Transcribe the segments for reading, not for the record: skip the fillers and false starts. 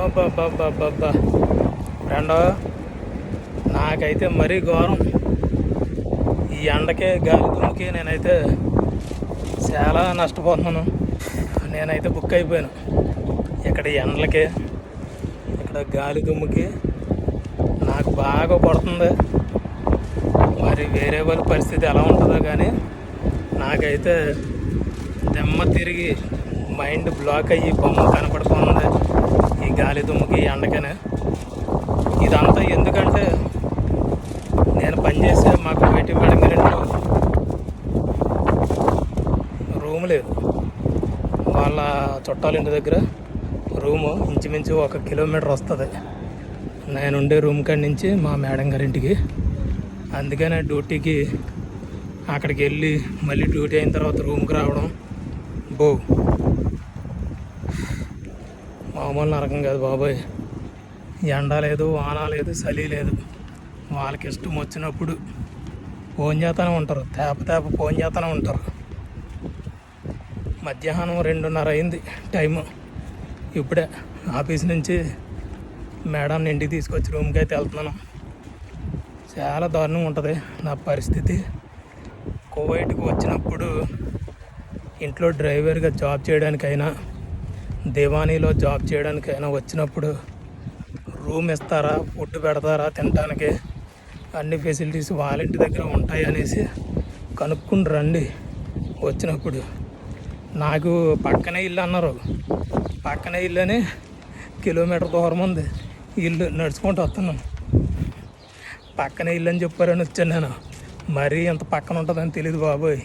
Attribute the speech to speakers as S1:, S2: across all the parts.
S1: అబ్బా ఫ్రెండ్, నాకైతే మరీ ఘోరం. ఈ ఎండకే గాలి దుమ్ముకి నేనైతే చాలా నష్టపోతున్నాను. నేనైతే బుక్ అయిపోయాను. ఇక్కడ ఎండలకి, ఇక్కడ గాలి దుమ్ముకి నాకు బాగా పడుతుంది. మరి వేరే వాళ్ళ పరిస్థితి ఎలా ఉంటుందో కానీ నాకైతే దెమ్మ తిరిగి మైండ్ బ్లాక్ అయ్యి బొమ్మ కనపడుతుంది ఈ గాలి దుమ్ముకి ఎండకనే. ఇదంతా ఎందుకంటే నేను పనిచేసే మాకు బయట మేడంగారింట్లో రూమ్ లేదు. వాళ్ళ చుట్టాల ఇంటి దగ్గర రూము ఇంచుమించు 1 కిలోమీటర్ వస్తుంది నేను ఉండే రూమ్ కాడి నుంచి మా మేడం గారింటికి. అందుకనే డ్యూటీకి అక్కడికి వెళ్ళి మళ్ళీ డ్యూటీ అయిన తర్వాత రూమ్కి రావడం మామూలు నరకం కాదు బాబోయ్. ఎండ లేదు, వాన లేదు, చలి లేదు. వాళ్ళకి ఇష్టం వచ్చినప్పుడు ఫోన్ చేస్తూనే ఉంటారు, తేప ఫోన్ చేస్తూనే ఉంటారు. మధ్యాహ్నం 2:30 అయింది టైము. ఇప్పుడే ఆఫీస్ నుంచి మేడంని ఇంటికి తీసుకొచ్చి రూమ్కి అయితే వెళ్తున్నాను. చాలా దారుణంగా ఉంటుంది నా పరిస్థితి. కువైట్కి వచ్చినప్పుడు ఇంట్లో డ్రైవర్గా జాబ్ చేయడానికైనా, దివానీలో జాబ్ చేయడానికైనా వచ్చినప్పుడు రూమ్ ఇస్తారా, ఫుడ్ పెడతారా, తినడానికి అన్ని ఫెసిలిటీస్ వాళ్ళ ఇంటి దగ్గర ఉంటాయి అనేసి కనుక్కుని రండి. వచ్చినప్పుడు నాకు పక్కనే ఇల్లు అన్నారు. పక్కనే ఇల్లు అని కిలోమీటర్ దూరం ఉంది ఇల్లు, నడుచుకుంటూ వస్తున్నాను. పక్కనే ఇల్లు అని చెప్పారని వచ్చాను నేను. మరీ ఎంత పక్కన ఉంటుందని తెలియదు బాబోయ్.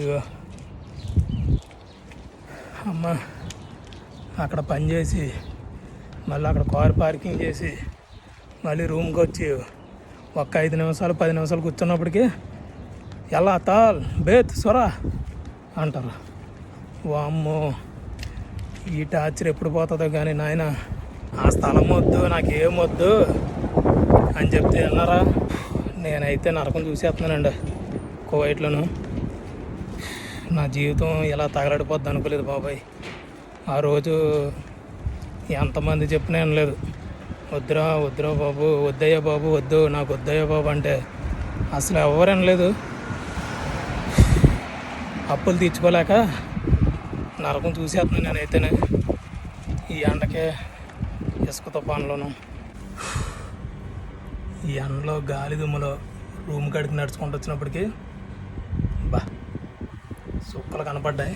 S1: ఇగో అమ్మ అక్కడ పని చేసి మళ్ళీ అక్కడ కారు పార్కింగ్ చేసి మళ్ళీ రూమ్కి వచ్చి ఒక 5 నిమిషాలు 10 నిమిషాలు కూర్చున్నప్పటికీ ఎలా తాల్ బేత్ సొరా అంటారు. వామ్మో, ఈ టార్చర్ ఎప్పుడు పోతుందో కానీ నాయన. ఆ స్థలం వద్దు, నాకేం వద్దు అని చెప్తే అన్నారా. నేనైతే నరకం చూసేస్తున్నానండి కువైట్లోను. నా జీవితం ఇలా తగలడిపోద్ది అనుకోలేదు బాబాయ్. ఆ రోజు ఎంతమంది చెప్పినా లేదు, వద్దురా బాబు, వద్దయ్యా బాబు, వద్దు, నాకు వద్దయ్యా బాబు అంటే అసలు ఎవరు అనలేదు. అప్పులు తీర్చుకోలేక నరకం చూసేస్తున్నాను నేనైతేనే ఈ ఎండకే, ఇసుక తుఫాన్లోను. ఈ ఎండలో గాలి దుమ్ములో రూమ్ కాడికి నడుచుకుంటూ వచ్చినప్పటికీ సుక్కలు కనపడ్డాయి.